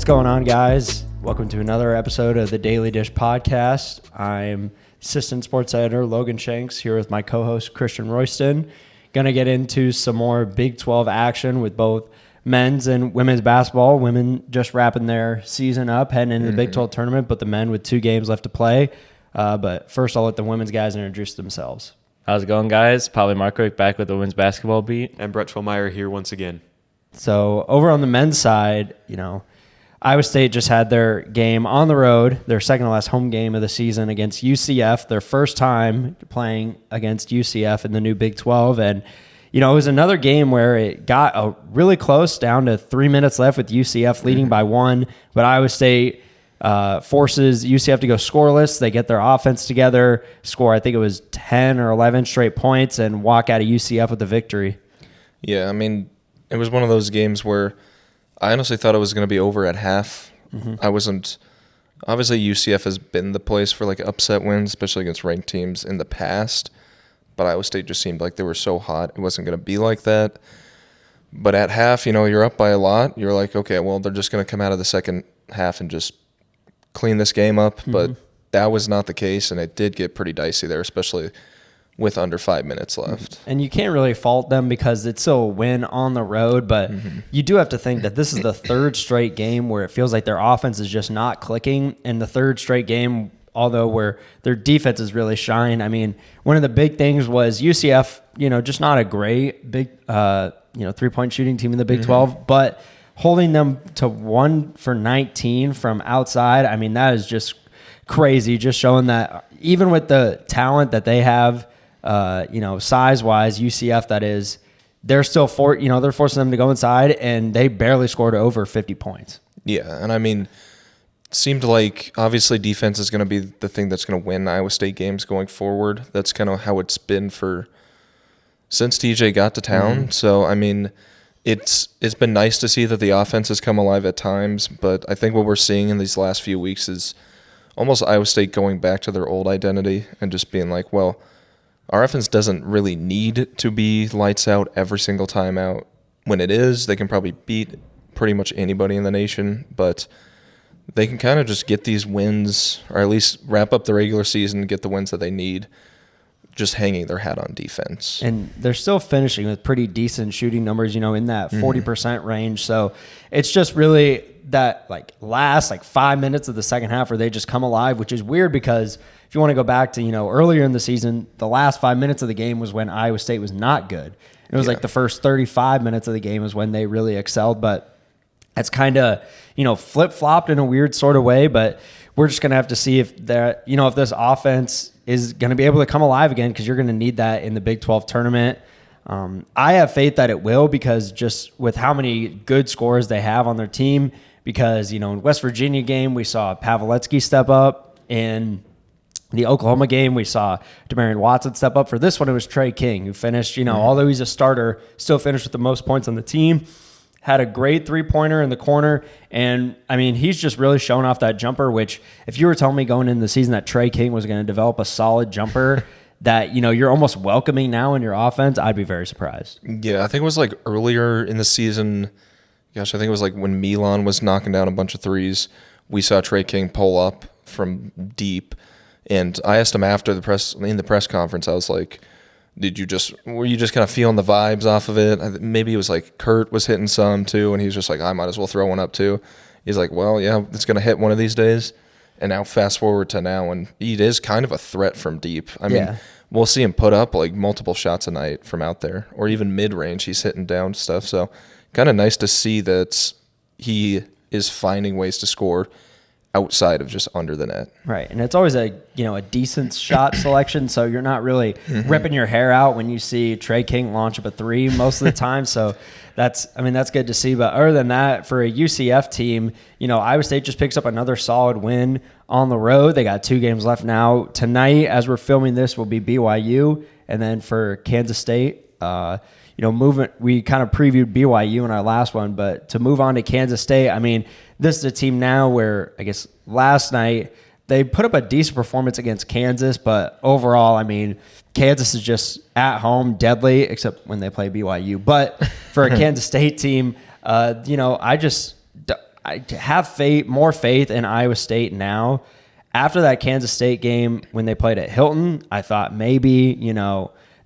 going on, guys? Welcome to another episode of the Daily Dish podcast. I'm Assistant Sports Editor Logan Shanks here with my co-host Christian Royston. Going to get into some more Big 12 action with both men's and women's basketball. Women just wrapping their season up, heading into the Big 12 tournament, but the men with 2 games left to play. But first, I'll let the women's guys introduce themselves. How's it going, guys? Paulie Markovic back with the women's basketball beat. And Brett Schwellmeyer here once again. So over on the men's side, Iowa State just had their game on the road, their second to last home game of the season against UCF, their first time playing against UCF in the new Big 12. And, it was another game where it got really close, down to 3 minutes left with UCF leading by 1. But Iowa State forces UCF to go scoreless. They get their offense together, score, I think it was 10 or 11 straight points, and walk out of UCF with the victory. Yeah, it was one of those games where I honestly thought it was going to be over at half. I wasn't. Obviously, UCF has been the place for upset wins, especially against ranked teams in the past. But Iowa State just seemed like they were so hot, it wasn't going to be like that. But at half, you're up by a lot. You're like, okay, well, they're just going to come out of the second half and just clean this game up. But that was not the case, and it did get pretty dicey there, especially with under 5 minutes left. And you can't really fault them because it's still a win on the road, but you do have to think that this is the third straight game where it feels like their offense is just not clicking, and the third straight game, although where their defense is really shined. One of the big things was UCF, just not a great big, three-point shooting team in the Big 12, but holding them to 1 for 19 from outside, that is just crazy, just showing that even with the talent that they have, size-wise, UCF, that is, they're still they're forcing them to go inside, and they barely scored over 50 points. Yeah, and it seemed like obviously defense is going to be the thing that's going to win Iowa State games going forward. That's kind of how it's been since TJ got to town. So, it's been nice to see that the offense has come alive at times, but I think what we're seeing in these last few weeks is almost Iowa State going back to their old identity and just being like, well, our offense doesn't really need to be lights out every single time out. When it is, they can probably beat pretty much anybody in the nation, but they can kind of just get these wins, or at least wrap up the regular season and get the wins that they need, just hanging their hat on defense. And they're still finishing with pretty decent shooting numbers, in that 40% range. So it's just really that last 5 minutes of the second half where they just come alive, which is weird because if you want to go back to, earlier in the season, the last 5 minutes of the game was when Iowa State was not good. It was the first 35 minutes of the game is when they really excelled, but it's kind of, flip-flopped in a weird sort of way, but we're just going to have to see if if this offense is going to be able to come alive again, because you're going to need that in the Big 12 tournament. I have faith that it will, because just with how many good scorers they have on their team, because, in West Virginia game, we saw Pavletsky step up. In the Oklahoma game, we saw Demarion Watson step up. For this one, it was Trey King, who finished, although he's a starter, still finished with the most points on the team. Had a great three-pointer in the corner, and, he's just really showing off that jumper, which if you were telling me going into the season that Trey King was going to develop a solid jumper that, you're almost welcoming now in your offense, I'd be very surprised. Yeah, I think it was earlier in the season, I think it was when Milan was knocking down a bunch of threes, we saw Trey King pull up from deep, and I asked him after in the press conference, I was like, were you just kind of feeling the vibes off of it? Maybe it was Kurt was hitting some too, and he was just like, I might as well throw one up too. He's like, well, yeah, it's going to hit one of these days. And now fast forward to now, and he is kind of a threat from deep. We'll see him put up multiple shots a night from out there, or even mid-range. He's hitting down stuff. So kind of nice to see that he is finding ways to score outside of just under the net. Right. And it's always a decent shot selection, so you're not really ripping your hair out when you see Trey King launch up a three most of the time. So that's good to see. But other than that, for a UCF team, Iowa State just picks up another solid win on the road. They got 2 games left now. Tonight, as we're filming this, will be BYU. And then for Kansas State, we kind of previewed BYU in our last one, but to move on to Kansas State, this is a team now where I guess last night they put up a decent performance against Kansas, but overall, Kansas is just at home deadly, except when they play BYU. But for a Kansas State team, I I have more faith in Iowa State now. After that Kansas State game when they played at Hilton, I thought maybe,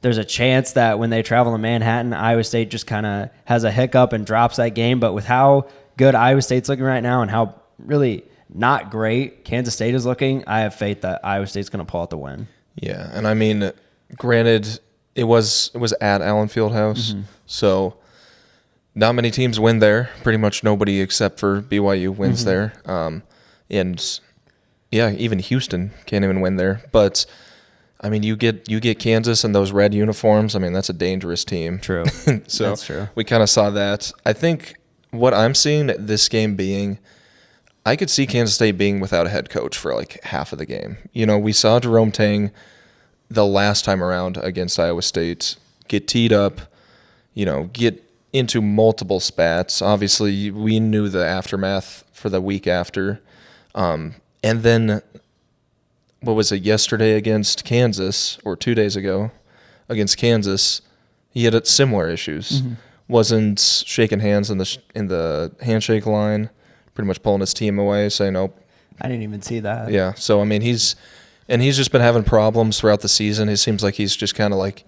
there's a chance that when they travel to Manhattan, Iowa State just kind of has a hiccup and drops that game. But with how good Iowa State's looking right now and how really not great Kansas State is looking, I have faith that Iowa State's going to pull out the win. Yeah, and I mean, granted, it was at Allen Fieldhouse, so not many teams win there. Pretty much nobody except for BYU wins there. And yeah, even Houston can't even win there. But I mean, you get Kansas and those red uniforms. I mean, that's a dangerous team. True. So That's true. we kind of saw that. I think what I'm seeing this game being, I could see Kansas State being without a head coach for like half of the game. We saw Jerome Tang the last time around against Iowa State get teed up, get into multiple spats. Obviously, we knew the aftermath for the week after. And then, what was it, yesterday against Kansas, or 2 days ago against Kansas, he had similar issues. Wasn't shaking hands in the handshake line, pretty much pulling his team away, saying, nope. I didn't even see that. Yeah, so, I mean, he's just been having problems throughout the season. It seems like he's just kind of like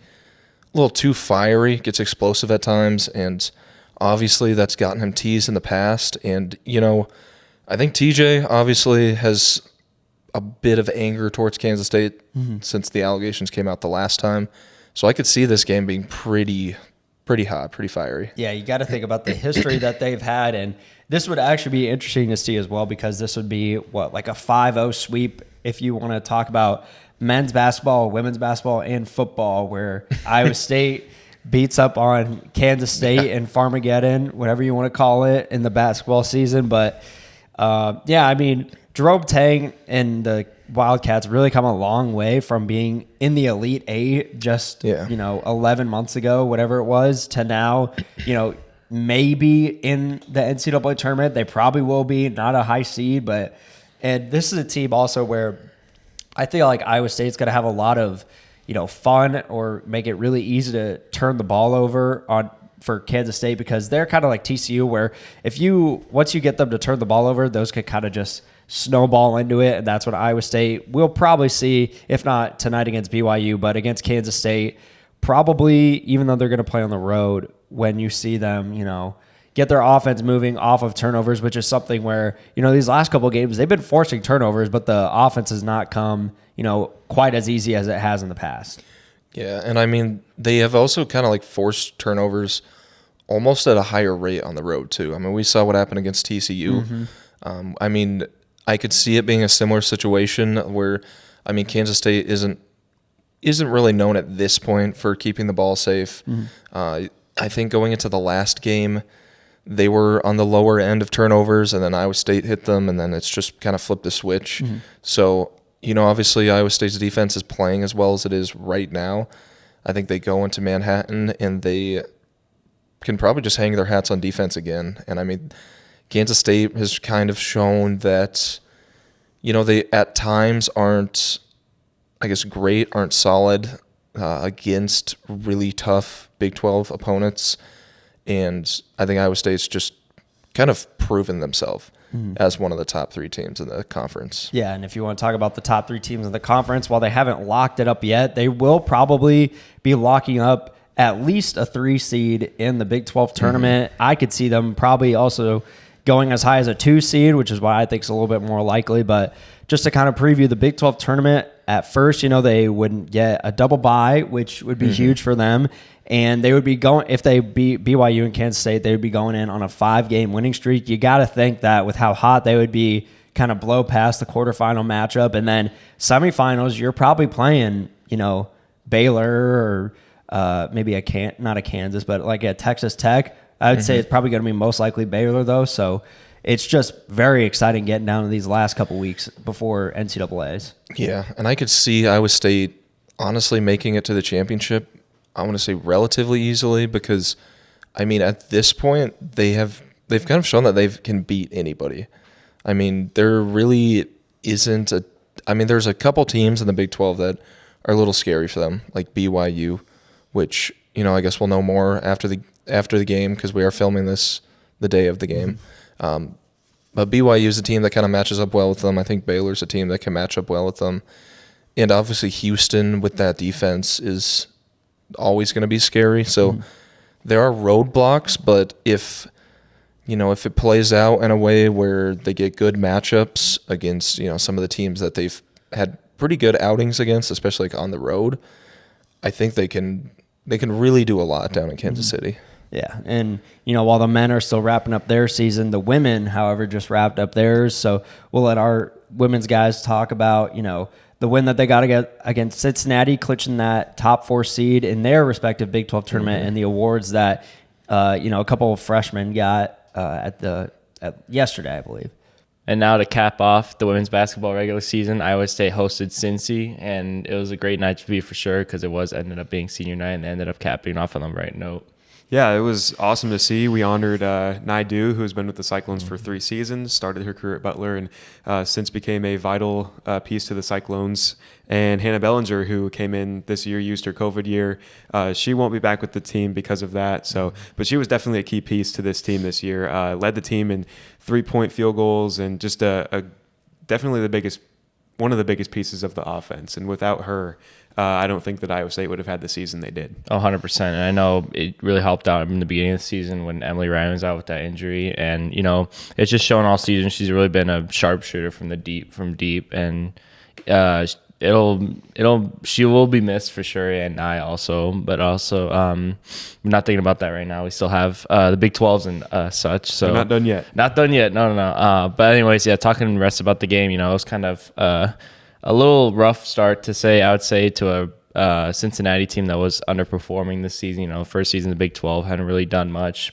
a little too fiery, gets explosive at times, and obviously that's gotten him teased in the past. And, I think TJ obviously has a bit of anger towards Kansas State since the allegations came out the last time. So I could see this game being pretty hot, pretty fiery. Yeah, you got to think about the history that they've had. And this would actually be interesting to see as well, because this would be, like a 5-0 sweep if you want to talk about men's basketball, women's basketball, and football, where Iowa State beats up on Kansas State and Farmageddon, whatever you want to call it, in the basketball season. But I mean, Jerome Tang and the Wildcats really come a long way from being in the Elite Eight just 11 months ago, whatever it was, to now, maybe in the NCAA tournament. They probably will be, not a high seed, and this is a team also where I feel like Iowa State's going to have a lot of, fun, or make it really easy to turn the ball over for Kansas State, because they're kind of like TCU, where once you get them to turn the ball over, those could kind of just snowball into it. And that's what Iowa State will probably see, if not tonight against BYU, but against Kansas State, probably, even though they're going to play on the road, when you see them, get their offense moving off of turnovers, which is something where, these last couple of games, they've been forcing turnovers, but the offense has not come, quite as easy as it has in the past. Yeah, and I mean, they have also kind of like forced turnovers almost at a higher rate on the road too. I mean, we saw what happened against TCU. I mean, I could see it being a similar situation where, I mean, Kansas State isn't really known at this point for keeping the ball safe. I think going into the last game, they were on the lower end of turnovers, and then Iowa State hit them, and then it's just kind of flipped the switch. So, obviously Iowa State's defense is playing as well as it is right now. I think they go into Manhattan and they can probably just hang their hats on defense again. And I mean, Kansas State has kind of shown that, they at times aren't, I guess, aren't solid against really tough Big 12 opponents. And I think Iowa State's just kind of proven themselves as one of the top 3 teams in the conference. Yeah, and if you want to talk about the top 3 teams in the conference, while they haven't locked it up yet, they will probably be locking up at least a 3 seed in the Big 12 tournament. I could see them probably also going as high as a 2 seed, which is why I think it's a little bit more likely. But just to kind of preview the Big 12 tournament, at first, they wouldn't get a double bye, which would be huge for them. And they would be going, if they beat BYU and Kansas State, they would be going in on a 5-game winning streak. You got to think that with how hot they would be, kind of blow past the quarterfinal matchup. And then semifinals, you're probably playing, Baylor or maybe not a Kansas, but like a Texas Tech. I would say it's probably going to be most likely Baylor, though. So it's just very exciting getting down to these last couple weeks before NCAAs. Yeah, and I could see Iowa State honestly making it to the championship, I want to say relatively easily, because, I mean, at this point, they've kind of shown that they can beat anybody. I mean, there really isn't there's a couple teams in the Big 12 that are a little scary for them, like BYU, which, I guess we'll know more after the game, because we are filming this the day of the game. But BYU is a team that kind of matches up well with them. I think Baylor's a team that can match up well with them. And obviously Houston with that defense is always going to be scary. So there are roadblocks, but if it plays out in a way where they get good matchups against, some of the teams that they've had pretty good outings against, especially like on the road, I think they can really do a lot down in Kansas City. Yeah, and while the men are still wrapping up their season, the women, however, just wrapped up theirs. So we'll let our women's guys talk about, the win that they got against Cincinnati, clinching that top 4 seed in their respective Big 12 tournament, and the awards that a couple of freshmen got at yesterday, I believe. And now to cap off the women's basketball regular season, Iowa State hosted Cincy, and it was a great night to be for sure because it ended up being senior night and they ended up capping off on the right note. Yeah, it was awesome to see. We honored Naidu, who's been with the Cyclones for 3 seasons, started her career at Butler, and since became a vital piece to the Cyclones. And Hannah Bellinger, who came in this year, used her COVID year. She won't be back with the team because of that. But she was definitely a key piece to this team this year. Led the team in 3-point field goals and just definitely one of the biggest pieces of the offense. And without her, I don't think that Iowa State would have had the season they did. 100%. And I know it really helped out in the beginning of the season when Emily Ryan was out with that injury. And, it's just shown all season she's really been a sharpshooter from deep. And she will be missed for sure. And I also, but also, I'm not thinking about that right now. We still have the Big 12s and such. So we're not done yet. Not done yet. No. But anyways, yeah, talking the rest about the game, it was kind of a little rough start I would say, to a Cincinnati team that was underperforming this season. First season in the Big 12, hadn't really done much.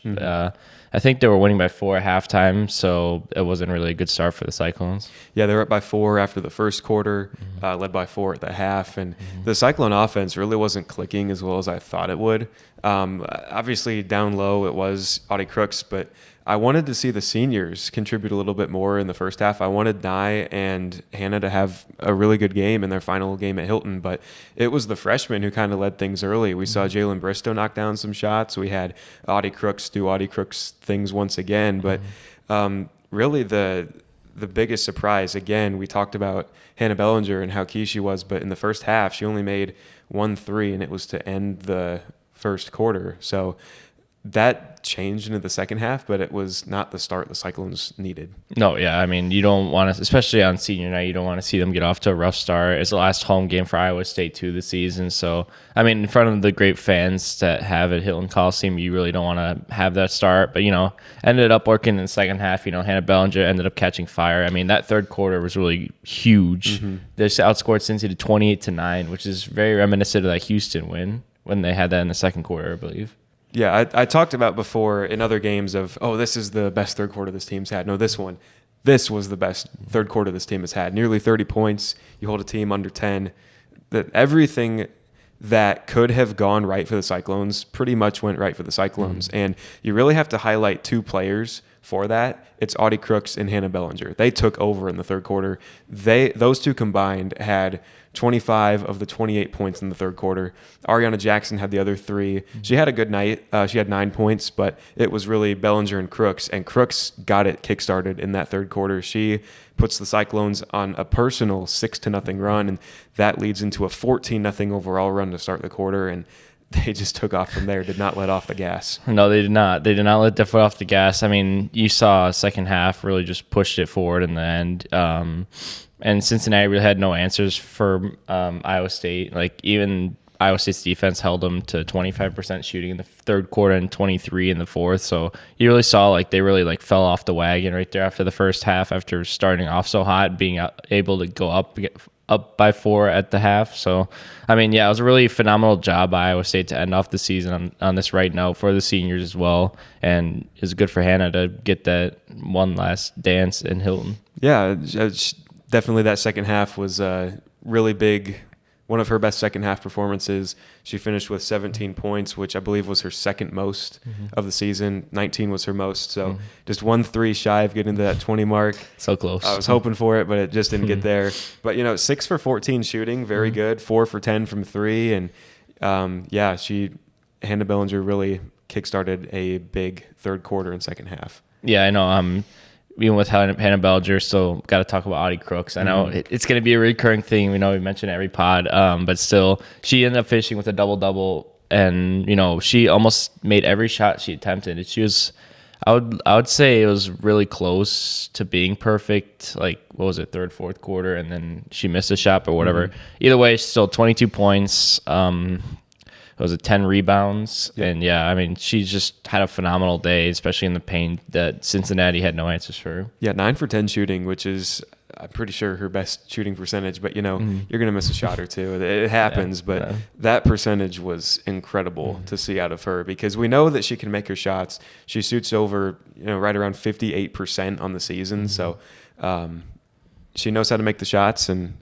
I think they were winning by 4 at halftime, so it wasn't really a good start for the Cyclones. Yeah, they were up by 4 after the first quarter, led by 4 at the half, and the Cyclone offense really wasn't clicking as well as I thought it would. Obviously, down low, it was Audie Crooks, but I wanted to see the seniors contribute a little bit more in the first half. I wanted Nye and Hannah to have a really good game in their final game at Hilton, but it was the freshmen who kind of led things early. We saw Jalen Bristow knock down some shots. We had Audie Crooks do Audie Crooks things once again, but really the biggest surprise, again, we talked about Hannah Bellinger and how key she was, but in the first half, she only made 1 3, and it was to end the first quarter. So that changed into the second half, but it was not the start the Cyclones needed. No, yeah. I mean, you don't want to, especially on senior night, you don't want to see them get off to a rough start. It's the last home game for Iowa State, too, this season. So, I mean, in front of the great fans that have at Hilton Coliseum, you really don't want to have that start. But, ended up working in the second half. Hannah Bellinger ended up catching fire. I mean, that third quarter was really huge. They just outscored Cincy to 28-9, which is very reminiscent of that Houston win when they had that in the second quarter, I believe. Yeah, I talked about before in other games of, this is the best third quarter this team's had. No, this was the best third quarter this team has had. Nearly 30 points. You hold a team under 10. Everything that could have gone right for the Cyclones pretty much went right for the Cyclones. And you really have to highlight 2 players for that. It's Audie Crooks and Hannah Bellinger. They took over in the third quarter. Those 2 combined had 25 of the 28 points in the third quarter. Ariana Jackson had the other 3. She had a good night. She had 9 points, but it was really Bellinger and Crooks got it kickstarted in that third quarter. She puts the Cyclones on a personal 6-0 run, and that leads into a 14-0 overall run to start the quarter, and they just took off from there, did not let off the gas. No, they did not. They did not let their foot off the gas. I mean, you saw second half really just pushed it forward in the end. And Cincinnati really had no answers for Iowa State. Like, even Iowa State's defense held them to 25% shooting in the third quarter and 23 in the fourth. So you really saw they really fell off the wagon right there after the first half, after starting off so hot, being able to go up by 4 at the half. So, I mean, yeah, it was a really phenomenal job by Iowa State to end off the season on this right note for the seniors as well. And it was good for Hannah to get that one last dance in Hilton. Yeah, definitely that second half was really big. One of her best second half performances. She finished with 17 points, which I believe was her second most of the season. 19 was her most. So just 1 3 shy of getting to that 20 mark. So close. I was hoping for it, but it just didn't get there. But, 6 for 14 shooting, very good. 4 for 10 from 3. And, Hannah Bellinger really kickstarted a big third quarter and second half. Yeah, I know. even with Hannah Belger, still got to talk about Audie Crooks. I know it's going to be a recurring thing. We know we mention every pod, but still, she ended up finishing with a double-double, and she almost made every shot she attempted. She was, I would say, it was really close to being perfect. Like, what was it, third, fourth quarter, and then she missed a shot or whatever. Either way, still 22 points. It was 10 rebounds. Yep. And yeah, I mean, she just had a phenomenal day, especially in the paint that Cincinnati had no answers for her. Yeah, 9 for 10 shooting, which is, I'm pretty sure, her best shooting percentage. But, you're going to miss a shot or two. It happens. But that percentage was incredible to see out of her, because we know that she can make her shots. She shoots over, right around 58% on the season. So she knows how to make the shots, and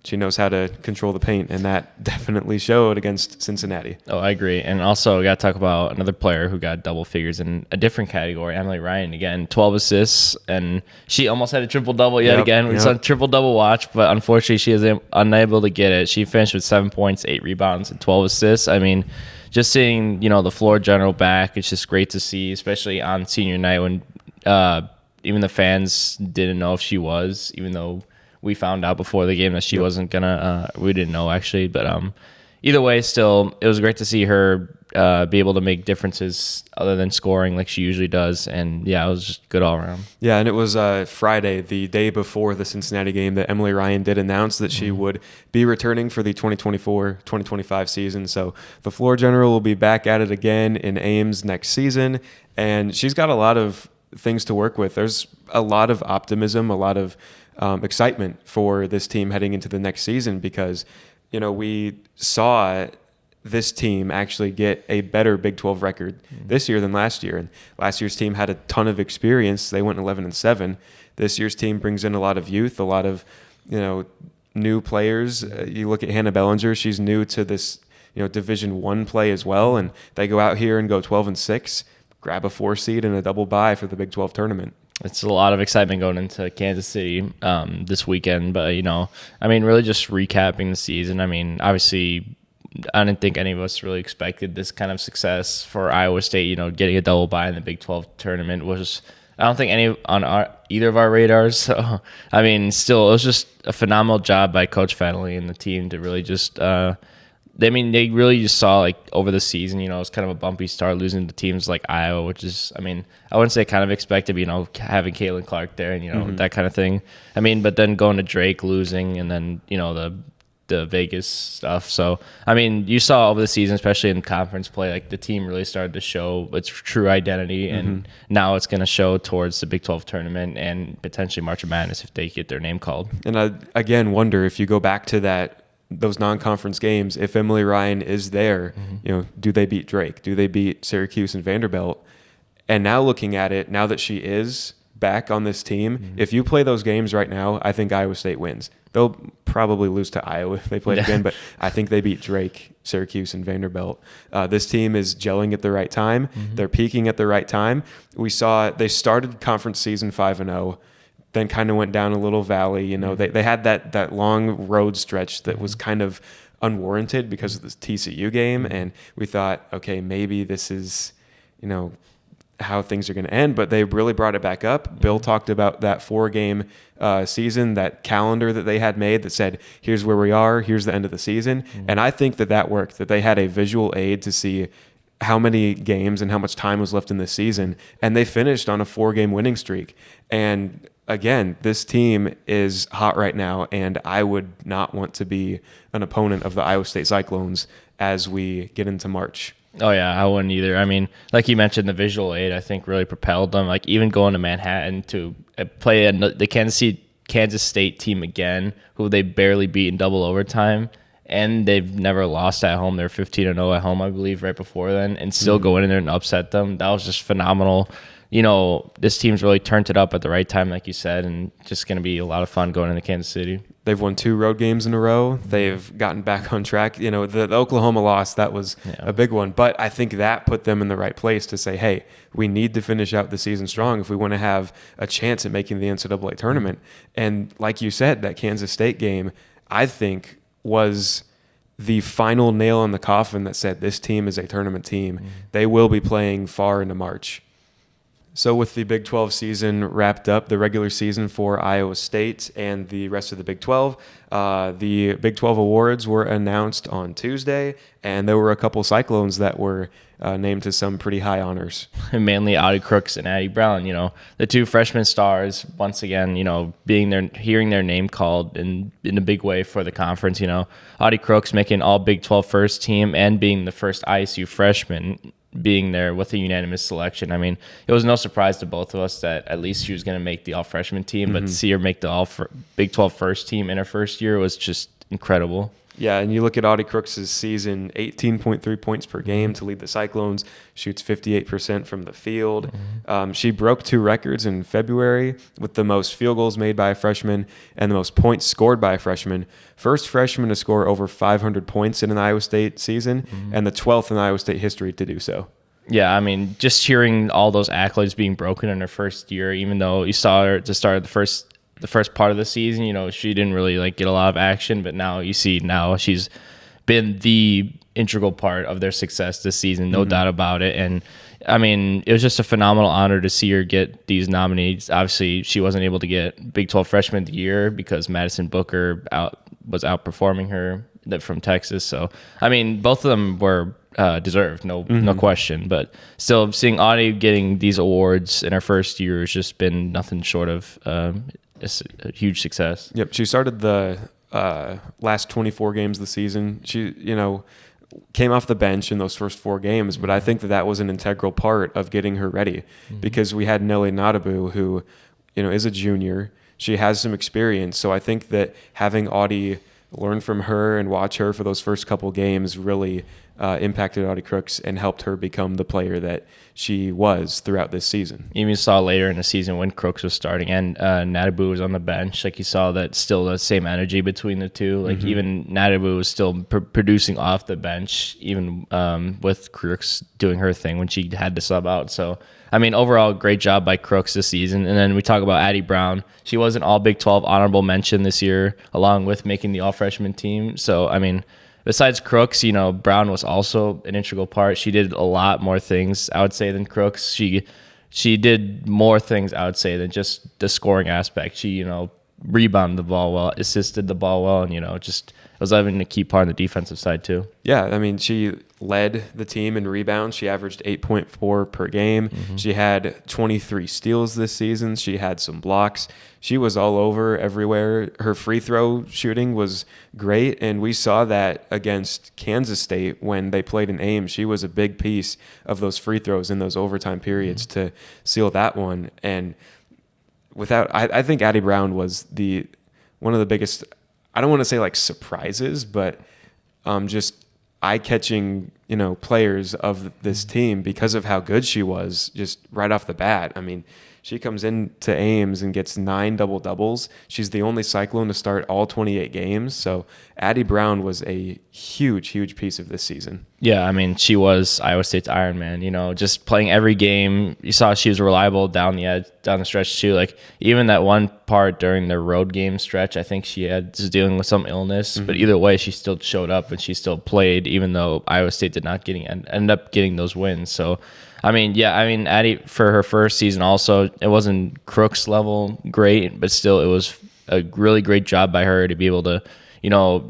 she knows how to control the paint, and that definitely showed against Cincinnati. Oh, I agree. And also, we got to talk about another player who got double figures in a different category, Emily Ryan. Again, 12 assists, and she almost had a triple-double yet again. We was on triple-double watch, but unfortunately, she is unable to get it. She finished with 7 points, 8 rebounds, and 12 assists. I mean, just seeing, the floor general back, it's just great to see, especially on senior night when even the fans didn't know if she was, even though we found out before the game that she wasn't gonna. We didn't know, actually, but either way, still, it was great to see her be able to make differences other than scoring like she usually does. And yeah, it was just good all around. Yeah, and it was Friday, the day before the Cincinnati game, that Emily Ryan did announce that she would be returning for the 2024-2025 season. So the floor general will be back at it again in Ames next season, and she's got a lot of things to work with. There's a lot of optimism, a lot of excitement for this team heading into the next season, because we saw this team actually get a better Big 12 record this year than last year, and last year's team had a ton of experience. They went 11-7. This year's team brings in a lot of youth, a lot of new players. You look at Hannah Bellinger; she's new to this Division I play as well, and they go out here and go 12-6, grab a 4 seed and a double bye for the Big 12 tournament. It's a lot of excitement going into Kansas City this weekend. But, really just recapping the season. I mean, obviously, I didn't think any of us really expected this kind of success for Iowa State. Getting a double bye in the Big 12 tournament was, I don't think, any on either of our radars. So, I mean, still, it was just a phenomenal job by Coach Fennelly and the team to really just they really just saw, like, over the season, it was kind of a bumpy start losing to teams like Iowa, which is, I wouldn't say kind of expected, but, having Caitlin Clark there and, that kind of thing. But then going to Drake, losing, and then, the Vegas stuff. So, you saw over the season, especially in conference play, like, the team really started to show its true identity, and now it's going to show towards the Big 12 tournament and potentially March of Madness if they get their name called. And I, again, wonder if you go back to those non-conference games, if Emily Ryan is there, do they beat Drake? Do they beat Syracuse and Vanderbilt? And now looking at it, now that she is back on this team, if you play those games right now, I think Iowa State wins. They'll probably lose to Iowa if they play it again, but I think they beat Drake, Syracuse, and Vanderbilt. This team is gelling at the right time. They're peaking at the right time. We saw they started conference season 5-0. Then kind of went down a little valley. They had that long road stretch that was kind of unwarranted because of this TCU game, and we thought, okay, maybe this is, how things are going to end, but they really brought it back up. Bill talked about that 4-game season, that calendar that they had made that said, here's where we are, here's the end of the season, and I think that worked, that they had a visual aid to see how many games and how much time was left in this season, and they finished on a 4-game winning streak. And again, this team is hot right now, and I would not want to be an opponent of the Iowa State Cyclones as we get into March. Oh, yeah, I wouldn't either. Like you mentioned, the visual aid, I think, really propelled them. Like, even going to Manhattan to play the Kansas State team again, who they barely beat in double overtime, and they've never lost at home. They're 15-0 at home, I believe, right before then, and still go in there and upset them. That was just phenomenal. This team's really turned it up at the right time, like you said, and just going to be a lot of fun going into Kansas City. They've won 2 road games in a row. They've gotten back on track. The Oklahoma loss, that was a big one. But I think that put them in the right place to say, hey, we need to finish out the season strong if we want to have a chance at making the NCAA tournament. And like you said, that Kansas State game, I think, was the final nail in the coffin that said this team is a tournament team. They will be playing far into March. So with the Big 12 season wrapped up, the regular season for Iowa State and the rest of the Big 12, the Big 12 awards were announced on Tuesday, and there were a couple Cyclones that were named to some pretty high honors. Mainly Audie Crooks and Addie Brown, the two freshman stars, once again, hearing their name called in a big way for the conference. Audie Crooks making all Big 12 first team and being the first ISU freshman being there with a unanimous selection. I mean, it was no surprise to both of us that at least she was going to make the all-freshman team, but to see her make the Big 12 first team in her first year was just incredible. Yeah, and you look at Audie Crooks' season, 18.3 points per game to lead the Cyclones, shoots 58% from the field. She broke 2 records in February with the most field goals made by a freshman and the most points scored by a freshman. First freshman to score over 500 points in an Iowa State season, and the 12th in Iowa State history to do so. Yeah, I mean, just hearing all those accolades being broken in her first year, even though you saw her at the start of the first part of the season, she didn't really get a lot of action, but now you see she's been the integral part of their success this season, no doubt about it. And I mean, it was just a phenomenal honor to see her get these nominees. Obviously, she wasn't able to get Big 12 Freshman of the Year because Madison Booker was outperforming her from Texas. So, I mean, both of them were deserved, no question. But still, seeing Audie getting these awards in her first year has just been nothing short of it's a huge success. Yep, she started the last 24 games of the season. She, came off the bench in those first 4 games, but I think that was an integral part of getting her ready because we had Nelly Nadabu, who, is a junior. She has some experience, so I think that having Audie learn from her and watch her for those first couple games really impacted Audie Crooks and helped her become the player that she was throughout this season. Even saw later in the season when Crooks was starting and Nadabu was on the bench, you saw that still the same energy between the two. Even Nadabu was still producing off the bench, even with Crooks doing her thing when she had to sub out. So, I mean, overall, great job by Crooks this season. And then we talk about Addie Brown. She was an all Big 12 honorable mention this year, along with making the all-freshman team. So, I mean, besides Crooks, Brown was also an integral part. She did a lot more things, I would say, than Crooks. She did more things, I would say, than just the scoring aspect. She, rebounded the ball well, assisted the ball well, and, just was having a key part on the defensive side, too. Yeah, I mean, she led the team in rebounds. She averaged 8.4 per game. She had 23 steals this season. She had some blocks. She was all over everywhere. Her free throw shooting was great, and we saw that against Kansas State when they played in Ames. She was a big piece of those free throws in those overtime periods to seal that one. And I think Addie Brown was one of the biggest, I don't want to say surprises, but just eye-catching, players of this team because of how good she was just right off the bat. I mean, she comes into Ames and gets 9 double-doubles. She's the only Cyclone to start all 28 games. So Addie Brown was a huge, huge piece of this season. Yeah, I mean, she was Iowa State's Iron Man, just playing every game. You saw she was reliable down the stretch too. Even that one part during the road game stretch, I think she was dealing with some illness, but either way, she still showed up and she still played, even though Iowa State did not end up getting those wins. So, I mean, Addie, for her first season also, it wasn't Crooks level great, but still it was a really great job by her to be able to,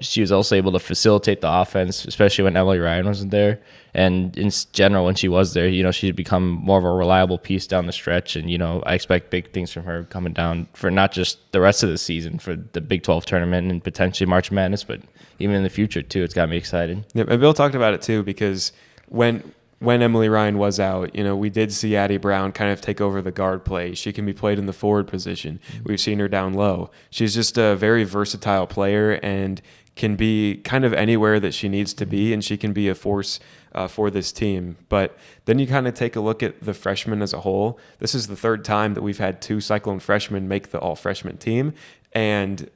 she was also able to facilitate the offense, especially when Emily Ryan wasn't there. And in general, when she was there, she'd become more of a reliable piece down the stretch. And, I expect big things from her coming down for not just the rest of the season, for the Big 12 tournament and potentially March Madness, but even in the future, too. It's got me excited. Yeah, and Bill talked about it, too, because when Emily Ryan was out, we did see Addie Brown kind of take over the guard play. She can be played in the forward position. We've seen her down low. She's just a very versatile player and can be kind of anywhere that she needs to be, and she can be a force for this team. But then you kind of take a look at the freshmen as a whole. This is the 3rd time that we've had 2 Cyclone freshmen make the all-freshman team, and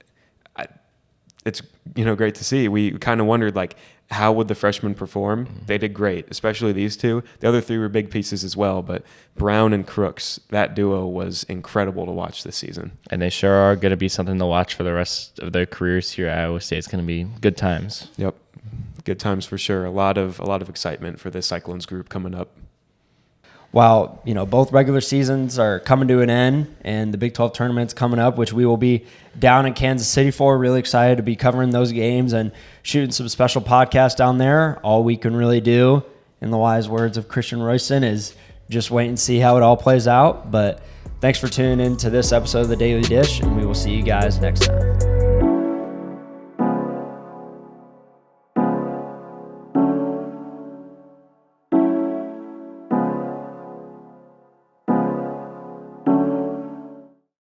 it's great to see. We kind of wondered, how would the freshmen perform? They did great, especially these 2. The other 3 were big pieces as well, but Brown and Crooks, that duo was incredible to watch this season. And they sure are going to be something to watch for the rest of their careers here at Iowa State. It's going to be good times. Yep, good times for sure. A lot of excitement for this Cyclones group coming up. while, both regular seasons are coming to an end and the Big 12 tournament's coming up, which we will be down in Kansas City for. Really excited to be covering those games and shooting some special podcasts down there. All we can really do, in the wise words of Christian Royston, is just wait and see how it all plays out. But thanks for tuning in to this episode of The Daily Dish, and we will see you guys next time.